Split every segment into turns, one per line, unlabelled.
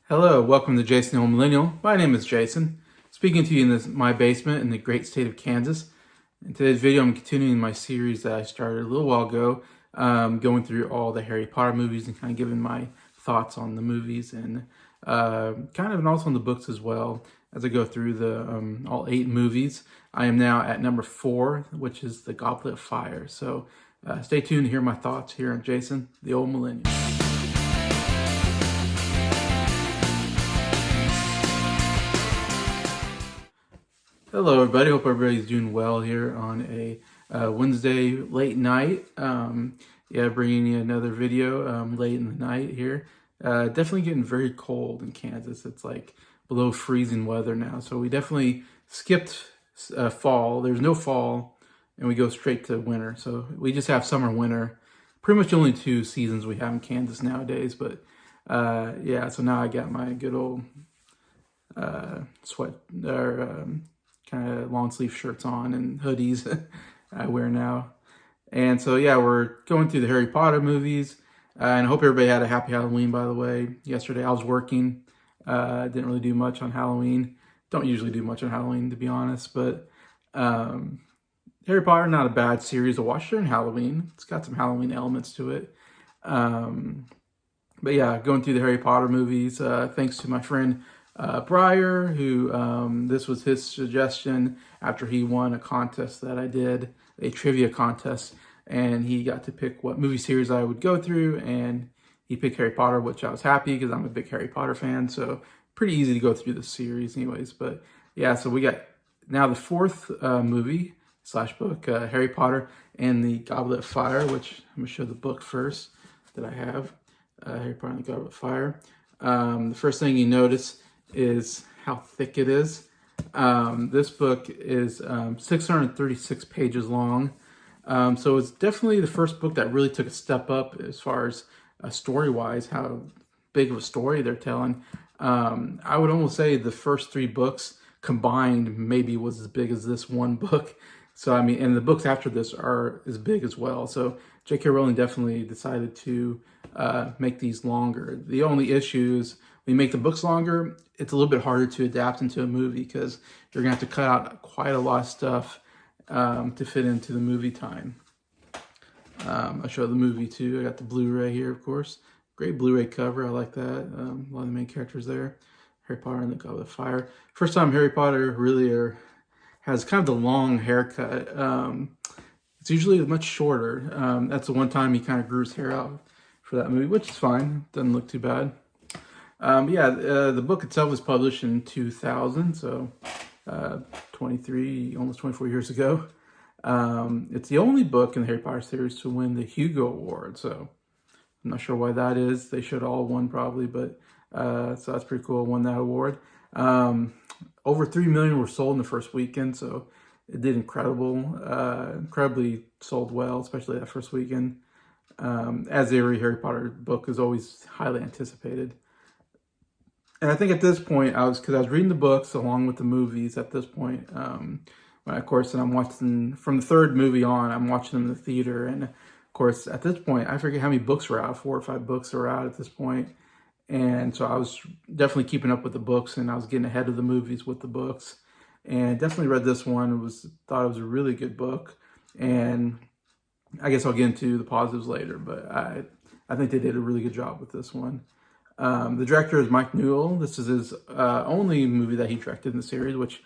Hello, welcome to Jason the Old Millennial. My name is Jason, speaking to you in my basement in the great state of Kansas. In today's video, I'm continuing my series that I started a little while ago, going through all the Harry Potter movies and kind of giving my thoughts on the movies and and also on the books as well as I go through the all 8 movies. I am now at number 4, which is the Goblet of Fire. So stay tuned to hear my thoughts here on Jason the Old Millennial. Hello, everybody. Hope everybody's doing well here on a Wednesday late night. Bringing you another video late in the night here. Definitely getting very cold in Kansas. It's like below freezing weather now. So we definitely skipped fall. There's no fall, and we go straight to winter. So we just have summer, winter. Pretty much the only 2 seasons we have in Kansas nowadays. But so now I got my good old sweat or kind of long sleeve shirts on and hoodies I wear now. And so, we're going through the Harry Potter movies. And I hope everybody had a happy Halloween, by the way. Yesterday I was working. Didn't really do much on Halloween. Don't usually do much on Halloween, to be honest. But Harry Potter, not a bad series to watch during Halloween. It's got some Halloween elements to it. Going through the Harry Potter movies, thanks to my friend Breyer, who this was his suggestion after he won a contest that I did, a trivia contest, and he got to pick what movie series I would go through, and he picked Harry Potter, which I was happy because I'm a big Harry Potter fan, so pretty easy to go through the series anyways. But so we got now the 4th movie / book, Harry Potter and the Goblet of Fire, which I'm going to show the book first that I have, Harry Potter and the Goblet of Fire. The first thing you notice is how thick it is. This book is 636 pages long. So it's definitely the first book that really took a step up as far as story-wise, how big of a story they're telling. I would almost say the first 3 books combined maybe was as big as this one book. So, and the books after this are as big as well. So J.K. Rowling definitely decided to make these longer. The only issue is when you make the books longer, it's a little bit harder to adapt into a movie because you're going to have to cut out quite a lot of stuff to fit into the movie time. I'll show the movie too. I got the Blu-ray here, of course. Great Blu-ray cover. I like that. A lot of the main characters there. Harry Potter and the Goblet of Fire. First time Harry Potter really has kind of the long haircut. It's usually much shorter. That's the one time he kind of grew his hair out for that movie, which is fine. Doesn't look too bad. The book itself was published in 2000, so almost 24 years ago. It's the only book in the Harry Potter series to win the Hugo Award, so I'm not sure why that is. They should all won probably, but so that's pretty cool. Won that award. Over 3 million were sold in the first weekend, so it did incredibly sold well, especially that first weekend. As every Harry Potter book is always highly anticipated. And I think at this point, because I was reading the books along with the movies at this point, and I'm watching from the 3rd movie on, I'm watching them in the theater. And of course, at this point, I forget how many books were out, 4 or 5 books are out at this point. And so I was definitely keeping up with the books, and I was getting ahead of the movies with the books. And definitely read this one. Thought it was a really good book. And I guess I'll get into the positives later, but I think they did a really good job with this one. The director is Mike Newell. This is his only movie that he directed in the series, which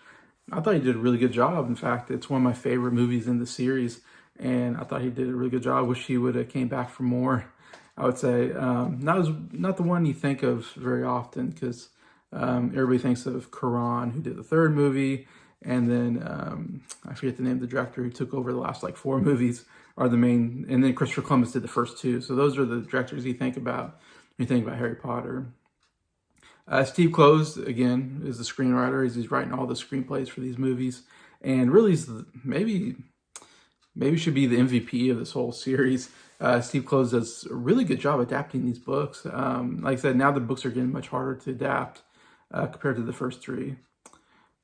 I thought he did a really good job. In fact, it's one of my favorite movies in the series, and I thought he did a really good job. Wish he would have came back for more, I would say. Not the one you think of very often, because everybody thinks of Karan, who did the 3rd movie, and then I forget the name of the director who took over the last 4 movies are the main, and then Christopher Columbus did the first 2. So those are the directors you think about when you think about Harry Potter. Steve Kloves, again, is the screenwriter. He's writing all the screenplays for these movies, and really is maybe should be the MVP of this whole series. Steve Kloves does a really good job adapting these books. Like I said, now the books are getting much harder to adapt compared to the first 3.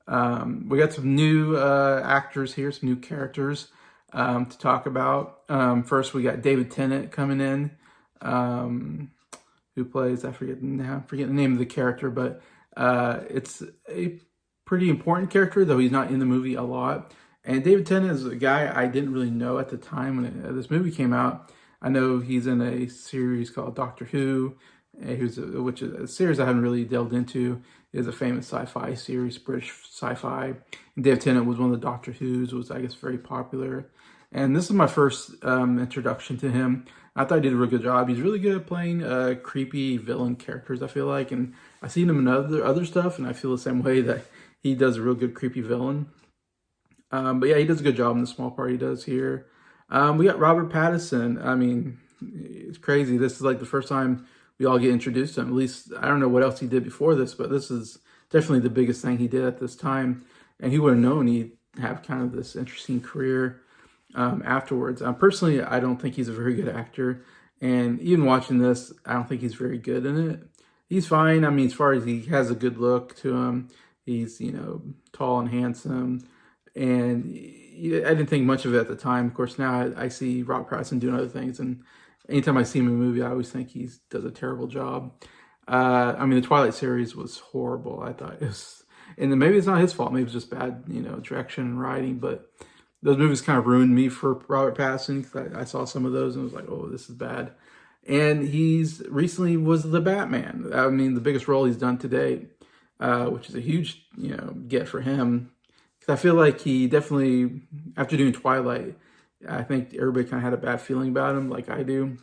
We got some new actors here, some new characters to talk about. First, we got David Tennant coming in. who plays, I forget now, forget the name of the character, but it's a pretty important character, though he's not in the movie a lot. And David Tennant is a guy I didn't really know at the time when this movie came out. I know he's in a series called Doctor Who, which is a series I haven't really delved into. It is a famous sci-fi series, British sci-fi. And David Tennant was one of the Doctor Who's, was I guess very popular. And this is my first introduction to him. I thought he did a really good job. He's really good at playing creepy villain characters, I feel like. And I've seen him in other stuff, and I feel the same way that he does a real good creepy villain. But yeah, he does a good job in the small part he does here. We got Robert Pattinson. I mean, it's crazy. This is like the first time we all get introduced to him. At least, I don't know what else he did before this, but this is definitely the biggest thing he did at this time. And he would have known he'd have kind of this interesting career afterwards. Personally, I don't think he's a very good actor. And even watching this, I don't think he's very good in it. He's fine. I mean, as far as he has a good look to him, he's, tall and handsome. And I didn't think much of it at the time. Of course, now I see Robert Pattinson doing other things. And anytime I see him in a movie, I always think he does a terrible job. I mean, the Twilight series was horrible. I thought it was, and then maybe it's not his fault. Maybe it's just bad, direction and writing. But those movies kind of ruined me for Robert Pattinson, because I saw some of those and was like, oh, this is bad. And he's recently was the Batman. I mean, the biggest role he's done to date, which is a huge, get for him. Because I feel like he definitely, after doing Twilight, I think everybody kind of had a bad feeling about him, like I do.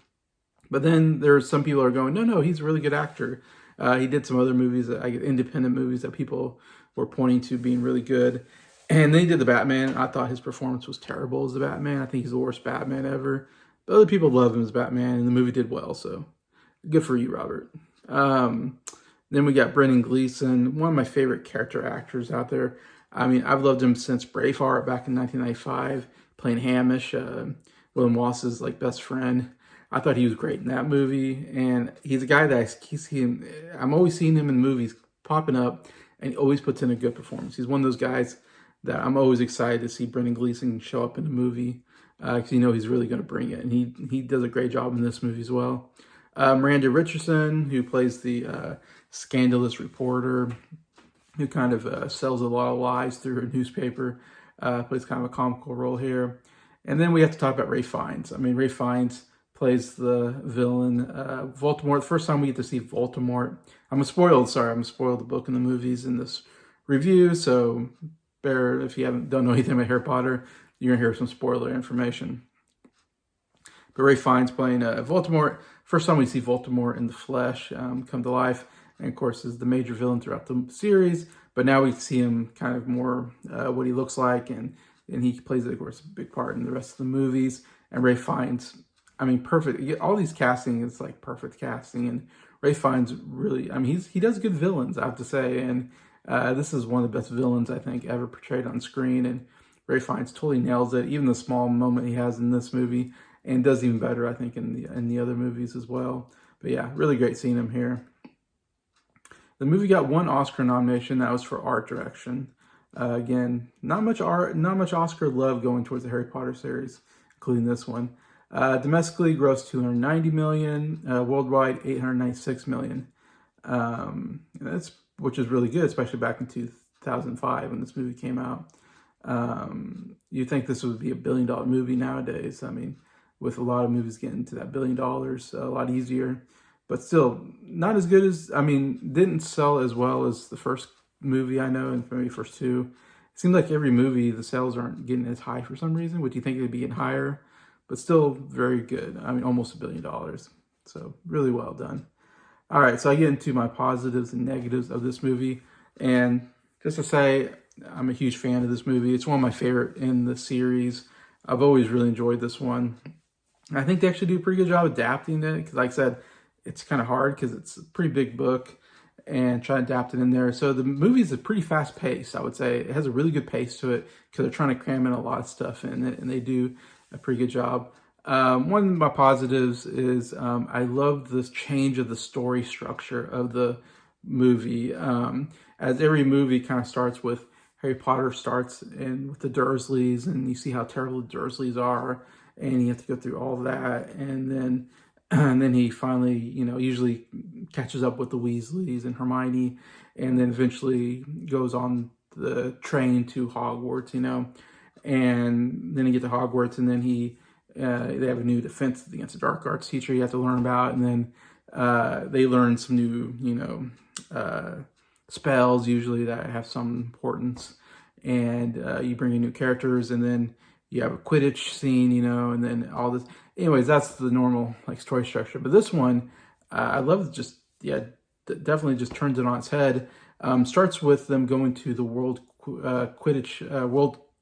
But then there's some people are going, no, he's a really good actor. He did some other movies, independent movies that people were pointing to being really good. And then he did the Batman. I thought his performance was terrible as the Batman. I think he's the worst Batman ever. But other people love him as Batman, and the movie did well. So good for you, Robert. Then we got Brendan Gleeson, one of my favorite character actors out there. I mean, I've loved him since Braveheart back in 1995, playing Hamish, William Wallace's best friend. I thought he was great in that movie, and he's a guy that I'm always seeing him in movies popping up, and he always puts in a good performance. He's one of those guys that I'm always excited to see Brendan Gleeson show up in a movie, because he's really going to bring it, and he does a great job in this movie as well. Miranda Richardson, who plays the scandalous reporter, who kind of sells a lot of lies through her newspaper, plays kind of a comical role here. And then we have to talk about Ralph Fiennes. I mean, Ralph Fiennes plays the villain, Voldemort. The first time we get to see Voldemort. I'm gonna spoil the book and the movies in this review, so bear if you don't know anything about Harry Potter, you're gonna hear some spoiler information. But Ralph Fiennes playing Voldemort. First time we see Voldemort in the flesh come to life, and of course is the major villain throughout the series. But now we see him kind of more what he looks like, and he plays, of course, a big part in the rest of the movies. And Ralph Fiennes, I mean, perfect. All these casting is perfect casting, and Ralph Fiennes really, I mean, he does good villains, I have to say, and this is one of the best villains I think ever portrayed on screen, and Ralph Fiennes totally nails it. Even the small moment he has in this movie, and does even better, I think, in the other movies as well. But yeah, really great seeing him here. The movie got one Oscar nomination. That was for art direction. Again, not much Oscar love going towards the Harry Potter series, including this one. Domestically grossed $290 million, worldwide $896 million. Which is really good, especially back in 2005 when this movie came out. You'd think this would be $1 billion movie nowadays. I mean, with a lot of movies getting to that $1 billion a lot easier, but still not as good as, didn't sell as well as the first movie I know, and maybe first two. It seems like every movie, the sales aren't getting as high for some reason. Would you think they'd be getting higher? But still very good. I mean, almost $1 billion. So really well done. All right, so I get into my positives and negatives of this movie. And just to say, I'm a huge fan of this movie. It's one of my favorite in the series. I've always really enjoyed this one. I think they actually do a pretty good job adapting it, because like I said, it's kind of hard because it's a pretty big book, and try to adapt it in there. So the movie is a pretty fast pace, I would say. It has a really good pace to it because they're trying to cram in a lot of stuff in it, and they do a pretty good job. One of my positives is I love this change of the story structure of the movie. As every movie kind of starts with Harry Potter starts with the Dursleys, and you see how terrible the Dursleys are, and you have to go through all that. And then And then he finally, usually catches up with the Weasleys and Hermione, and then eventually goes on the train to Hogwarts, and then he gets to Hogwarts, and then they have a new defense against the dark arts teacher you have to learn about, and then they learn some new, spells usually that have some importance, and you bring in new characters, and then you have a Quidditch scene, and then all this. Anyways, that's the normal like story structure. But this one, I love just definitely just turns it on its head. Starts with them going to the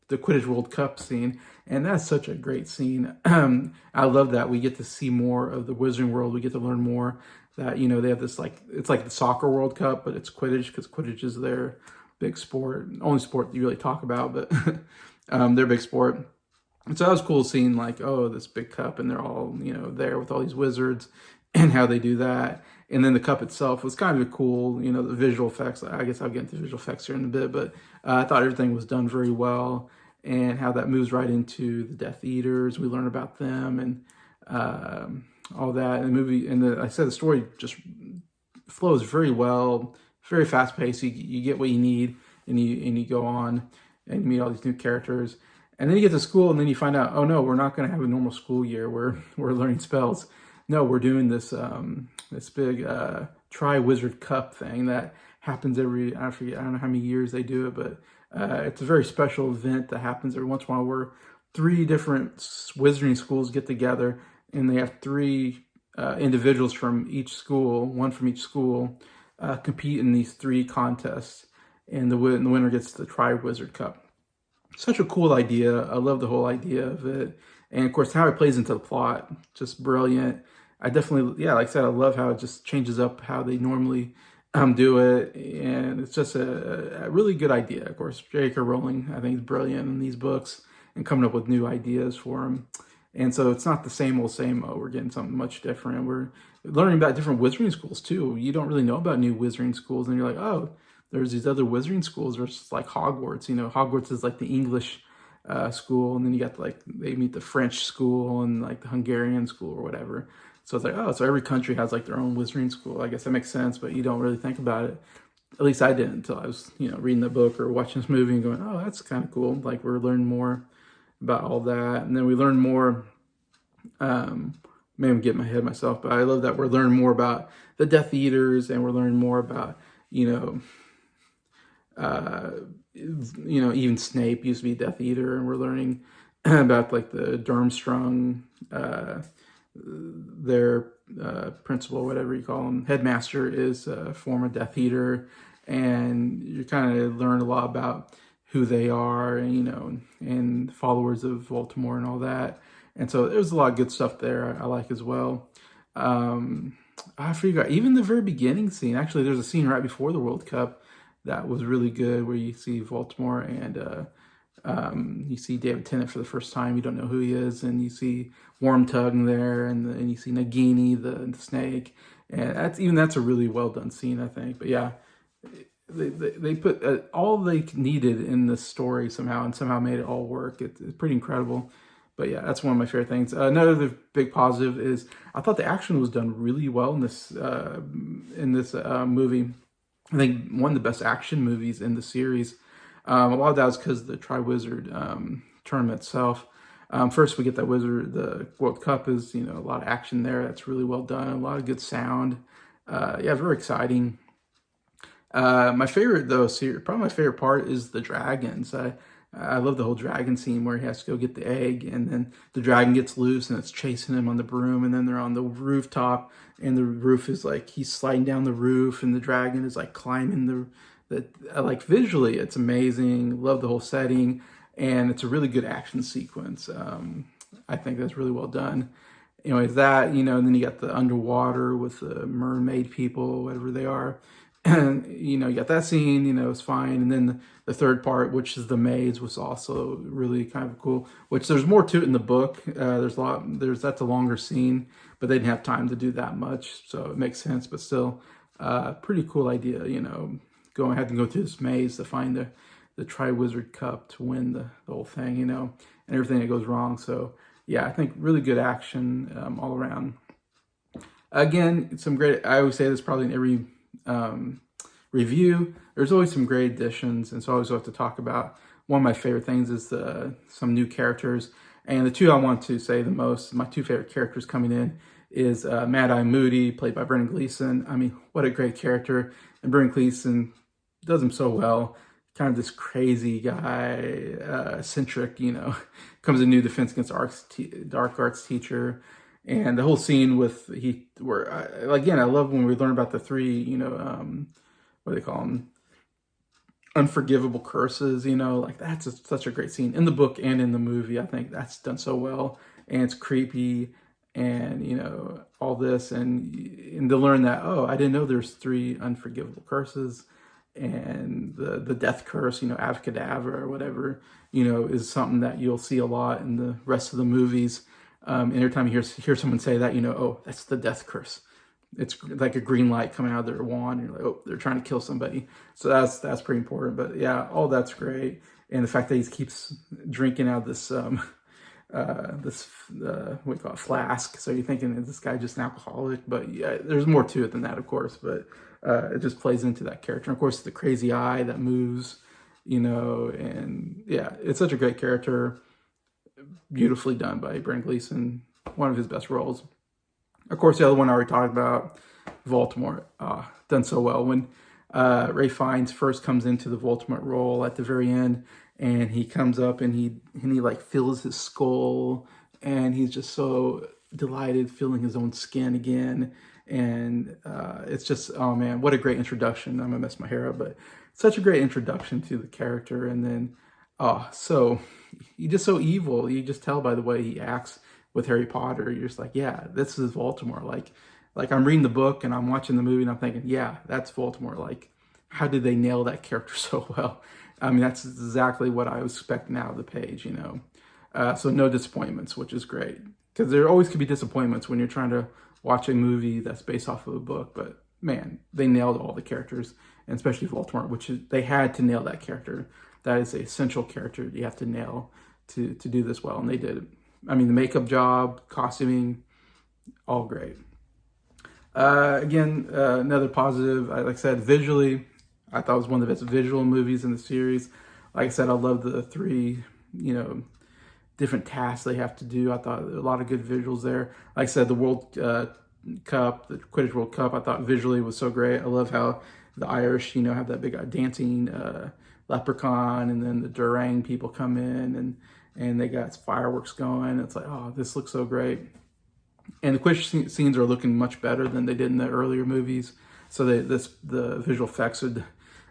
the Quidditch World Cup scene, and that's such a great scene. I love that we get to see more of the Wizarding World. We get to learn more that they have this it's like the soccer World Cup, but it's Quidditch because Quidditch is their big sport, only sport that you really talk about, but their big sport. And so that was cool seeing this big cup, and they're all there with all these wizards and how they do that. And then the cup itself was kind of cool, the visual effects. I guess I'll get into visual effects here in a bit, but I thought everything was done very well, and how that moves right into the Death Eaters. We learn about them and all that. And the movie, like I said, the story just flows very well, very fast paced. You get what you need, and you go on and you meet all these new characters. And then you get to school, and then you find out, oh no, we're not going to have a normal school year. We're learning spells. No, we're doing this this big Tri-Wizard Cup thing that happens every, I don't know how many years they do it, but it's a very special event that happens every once in a while where 3 different wizarding schools get together, and they have 3 individuals from each school, one from each school, compete in these 3 contests, and the winner gets the Tri-Wizard Cup. Such a cool idea. I love the whole idea of it. And of course, how it plays into the plot, just brilliant. I definitely, like I said, I love how it just changes up how they normally do it. And it's just a really good idea. Of course, J.K. Rowling, I think, is brilliant in these books and coming up with new ideas for them. And so it's not the same old. We're getting something much different. We're learning about different wizarding schools too. You don't really know about new wizarding schools, and you're like, oh, there's these other wizarding schools versus like Hogwarts. Hogwarts is like the English school, and then you got they meet the French school and like the Hungarian school or whatever. So it's like, oh, so every country has like their own wizarding school. I guess that makes sense, but you don't really think about it. At least I didn't until I was, reading the book or watching this movie and going, oh, that's kind of cool. Like we're learning more about all that, and then we learn more. Maybe I'm getting my head myself, but I love that we're learning more about the Death Eaters, and we're learning more about even Snape used to be Death Eater, and we're learning about like the Durmstrang, their principal, whatever you call him, headmaster, is a former Death Eater, and you kind of learn a lot about who they are, and and followers of Voldemort and all that. And so there's a lot of good stuff there I like as well. I forgot, even the very beginning scene, actually there's a scene right before the World Cup that was really good, where you see Voldemort and you see David Tennant for the first time. You don't know who he is, and you see Wormtongue there, and you see Nagini, the snake, and that's a really well done scene, I think. But yeah, they put all they needed in the story somehow, and somehow made it all work. It's pretty incredible. But yeah, that's one of my favorite things. Another big positive is I thought the action was done really well in this movie. I think one of the best action movies in the series. A lot of that was because of the Tri-Wizard tournament itself. First, we get that the World Cup is, a lot of action there. That's really well done. A lot of good sound. Yeah, very exciting. My favorite, though, probably my favorite part is the dragons. I love the whole dragon scene where he has to go get the egg, and then the dragon gets loose and it's chasing him on the broom, and then they're on the rooftop, and the roof is like he's sliding down the roof, and the dragon is like climbing like visually it's amazing. Love the whole setting, and it's a really good action sequence. I think that's really well done. Anyways, that, and then you got the underwater with the mermaid people, whatever they are. And, you got that scene, it's fine. And then the third part, which is the maze, was also really kind of cool, which there's more to it in the book. That's a longer scene, but they didn't have time to do that much. So it makes sense, but still, pretty cool idea, having to go through this maze to find the Tri-Wizard Cup to win the whole thing, and everything that goes wrong. So yeah, I think really good action all around. Again, some great. I always say this probably in every um, review. There's always some great additions, and so I always have to talk about. One of my favorite things is some new characters, and the two I want to say the most. My two favorite characters coming in is Mad Eye Moody, played by Brendan Gleeson. I mean, what a great character, and Brendan Gleeson does him so well. Kind of this crazy guy, eccentric, comes a new Defense Against Dark Arts teacher. And the whole scene with again, I love when we learn about the three, what do they call them? Unforgivable curses, like such a great scene in the book and in the movie. I think that's done so well, and it's creepy, and all this, and to learn that, oh, I didn't know there's three unforgivable curses, and the death curse, Avocadabra or whatever, is something that you'll see a lot in the rest of the movies. And every time you hear someone say that, oh, that's the death curse. It's like a green light coming out of their wand. And you're like, oh, they're trying to kill somebody. So that's pretty important. But yeah, all that's great. And the fact that he keeps drinking out of this what we call it, flask. So you're thinking, is this guy just an alcoholic? But yeah, there's more to it than that, of course. But it just plays into that character. And of course, the crazy eye that moves, and yeah, it's such a great character. Beautifully done by Brendan Gleeson, one of his best roles. Of course, the other one I already talked about, Voldemort, done so well. When Ralph Fiennes first comes into the Voldemort role at the very end, and he comes up and he like feels his skull, and he's just so delighted feeling his own skin again. And it's just, oh man, what a great introduction. I'm gonna mess my hair up, but such a great introduction to the character. And then, so he's just so evil. You just tell by the way he acts with Harry Potter. You're just like, yeah, this is Voldemort. Like I'm reading the book and I'm watching the movie and I'm thinking, yeah, that's Voldemort. Like, how did they nail that character so well? I mean, that's exactly what I was expecting out of the page, So no disappointments, which is great. Because there always could be disappointments when you're trying to watch a movie that's based off of a book. But man, they nailed all the characters, and especially Voldemort, they had to nail that character. That is an essential character you have to nail to do this well, and they did it. I mean, the makeup job, costuming, all great. Again, another positive, like I said, visually, I thought it was one of the best visual movies in the series. Like I said, I love the three, different tasks they have to do. I thought a lot of good visuals there. Like I said, the World Cup, the Quidditch World Cup, I thought visually was so great. I love how the Irish, have that big dancing leprechaun, and then the Durang people come in and they got fireworks going. It's like, oh, this looks so great. And the Quidditch scenes are looking much better than they did in the earlier movies. So the visual effects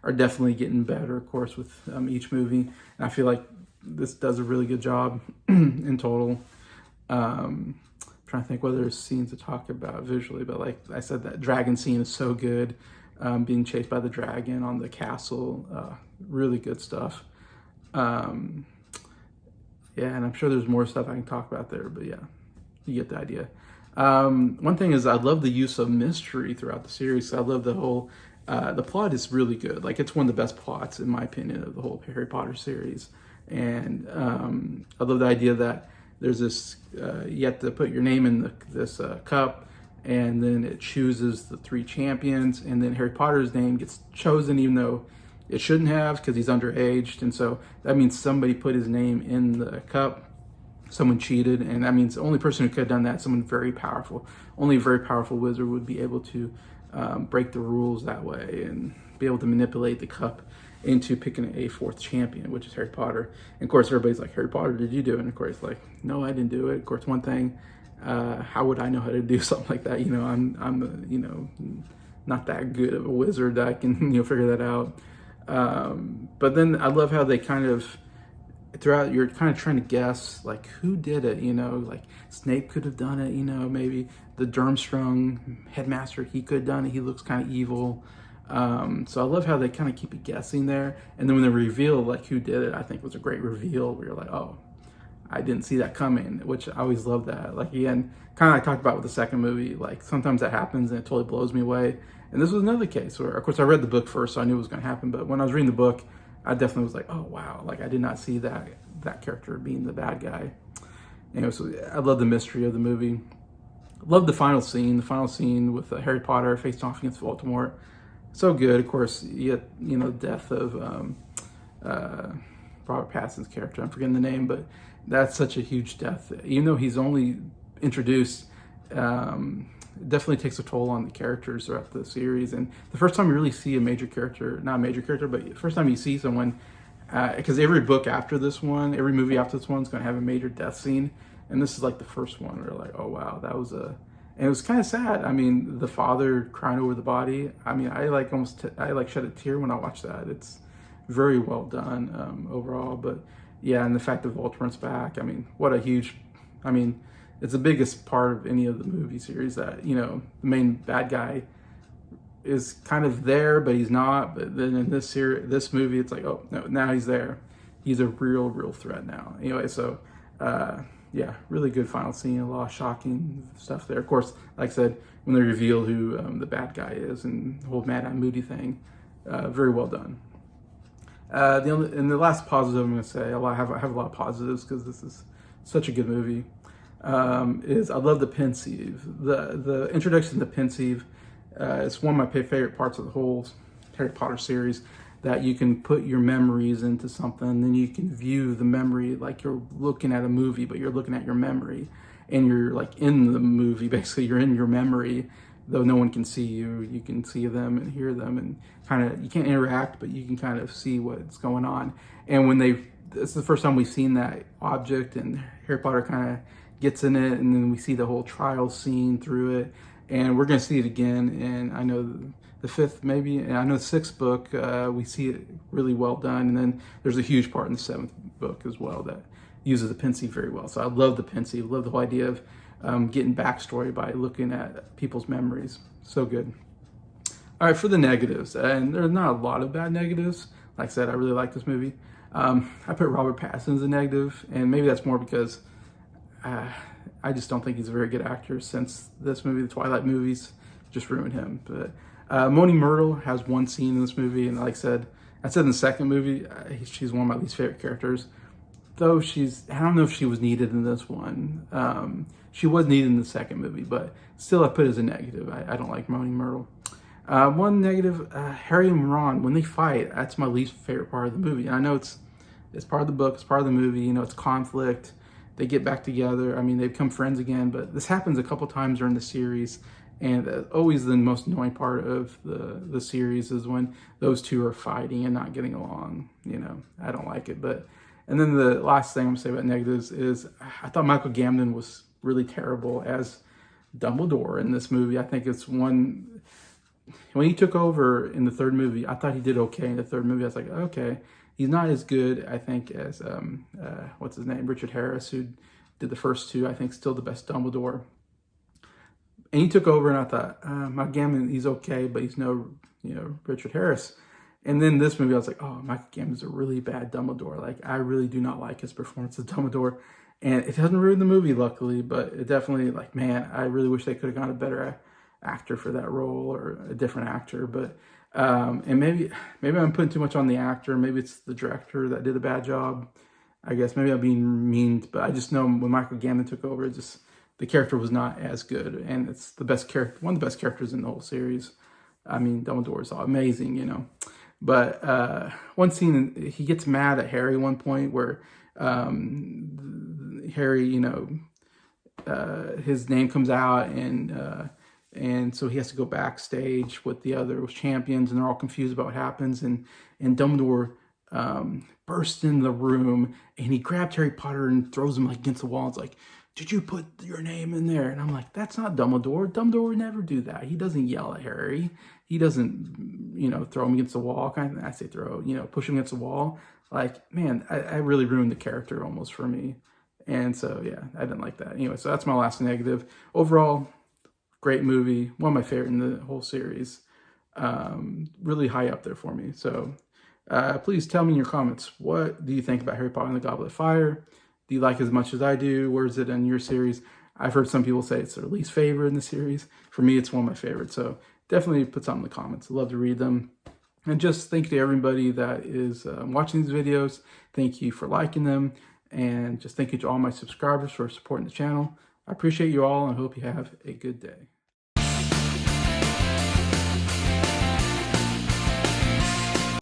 are definitely getting better, of course, with each movie. And I feel like this does a really good job in total. Trying to think whether there's scenes to talk about visually, but like I said, that dragon scene is so good. Being chased by the dragon on the castle, really good stuff. Yeah, and I'm sure there's more stuff I can talk about there, but yeah, you get the idea. One thing is I love the use of mystery throughout the series. I love the whole, the plot is really good. Like, it's one of the best plots, in my opinion, of the whole Harry Potter series. And I love the idea that there's this, you have to put your name in this cup, and then it chooses the three champions, and then Harry Potter's name gets chosen even though it shouldn't have, because he's underaged. And so that means somebody put his name in the cup. Someone cheated, and that means the only person who could have done that, someone very powerful. Only a very powerful wizard would be able to break the rules that way and be able to manipulate the cup into picking a fourth champion, which is Harry Potter. And of course, everybody's like, Harry Potter, did you do it? And of course, like, no, I didn't do it. Of course, one thing, how would I know how to do something like that? I'm not that good of a wizard that I can, figure that out. But then I love how they kind of, throughout, you're kind of trying to guess, like, who did it, like Snape could have done it, maybe the Durmstrang headmaster, he could have done it. He looks kind of evil. So I love how they kind of keep it guessing there. And then when they reveal, like, who did it, I think was a great reveal where you're like, oh, I didn't see that coming, which I always love that. Like, again, kind of I talked about with the second movie, like, sometimes that happens and it totally blows me away. And this was another case where, of course, I read the book first, so I knew it was going to happen. But when I was reading the book, I definitely was like, oh, wow. Like, I did not see that character being the bad guy. Anyway, so I love the mystery of the movie. Love the final scene. The final scene with Harry Potter facing off against Voldemort. So good. Of course, yet the death of uh, Robert Pattinson's character. I'm forgetting the name, but that's such a huge death. Even though he's only introduced, it definitely takes a toll on the characters throughout the series. And the first time you really see a major character, not a major character, but the first time you see someone, because every book after this one, every movie after this one is going to have a major death scene. And this is like the first one where like, oh wow, that was a, and it was kind of sad. I mean, the father crying over the body. I mean, I like shed a tear when I watched that. It's very well done overall. But yeah, and the fact that Voldemort's back. I mean, what a huge, I mean, it's the biggest part of any of the movie series that, the main bad guy is kind of there, but he's not. But then in this movie, it's like, oh no, now he's there. He's a real threat now. Anyway, so yeah, really good final scene. A lot of shocking stuff there. Of course, like I said, when they reveal who the bad guy is and the whole Mad Eye Moody thing, very well done. The last positive I'm going to say, I have a lot of positives because this is such a good movie. Is I love the pensieve. The introduction to the pensieve is one of my favorite parts of the whole Harry Potter series. That you can put your memories into something, and then you can view the memory like you're looking at a movie, but you're looking at your memory, and you're like in the movie. Basically, you're in your memory, though no one can see you. You can see them and hear them, and kind of you can't interact, but you can kind of see what's going on. And when it's the first time we've seen that object, and Harry Potter kind of gets in it, and then we see the whole trial scene through it, and we're gonna see it again. And I know the fifth, maybe, and I know the sixth book, we see it really well done. And then there's a huge part in the seventh book as well that uses the pensieve very well. So I love the pensieve, love the whole idea of getting backstory by looking at people's memories. So good. All right, for the negatives, and there's not a lot of bad negatives. Like I said, I really like this movie. I put Robert Pattinson as a negative, and maybe that's more because I just don't think he's a very good actor since this movie, the Twilight movies, just ruined him. But Moaning Myrtle has one scene in this movie, and like I said in the second movie, she's one of my least favorite characters. Though I don't know if she was needed in this one. She was needed in the second movie, but still I put it as a negative. I don't like Moaning Myrtle. One negative, Harry and Ron, when they fight, that's my least favorite part of the movie. And I know it's part of the book, it's part of the movie, it's conflict. They get back together. I mean, they become friends again, but this happens a couple times during the series. And always the most annoying part of the series is when those two are fighting and not getting along. I don't like it. And then the last thing I'm going to say about negatives is I thought Michael Gambon was really terrible as Dumbledore in this movie. I think it's when he took over in the third movie, I thought he did okay in the third movie. I was like, okay, he's not as good, I think, as, what's his name? Richard Harris, who did the first two. I think still the best Dumbledore. And he took over, and I thought, Michael Gambon, he's okay, but he's no, Richard Harris. And then this movie, I was like, oh, Michael Gambon's a really bad Dumbledore. Like, I really do not like his performance as Dumbledore. And it doesn't ruin the movie, luckily, but it definitely, like, man, I really wish they could have gotten a better actor for that role or a different actor. But, and maybe I'm putting too much on the actor. Maybe it's the director that did a bad job. I guess maybe I'm being mean, but I just know when Michael Gambon took over, the character was not as good, and it's the best character, one of the best characters in the whole series. I mean, Dumbledore is amazing, But one scene, he gets mad at Harry one point where Harry, his name comes out, and so he has to go backstage with the other champions, and they're all confused about what happens, and Dumbledore bursts in the room, and he grabs Harry Potter and throws him against the wall. It's like, did you put your name in there? And I'm like, that's not Dumbledore. Dumbledore would never do that. He doesn't yell at Harry. He doesn't, throw him against the wall. I say throw, push him against the wall. Like, man, I really ruined the character almost for me. And so, yeah, I didn't like that. Anyway, so that's my last negative. Overall, great movie. One of my favorite in the whole series. Really high up there for me. So please tell me in your comments, what do you think about Harry Potter and the Goblet of Fire? Do you like it as much as I do? Where is it in your series? I've heard some people say it's their least favorite in the series. For me, it's one of my favorites. So definitely put something in the comments. I'd love to read them. And just thank you to everybody that is watching these videos. Thank you for liking them. And just thank you to all my subscribers for supporting the channel. I appreciate you all and hope you have a good day.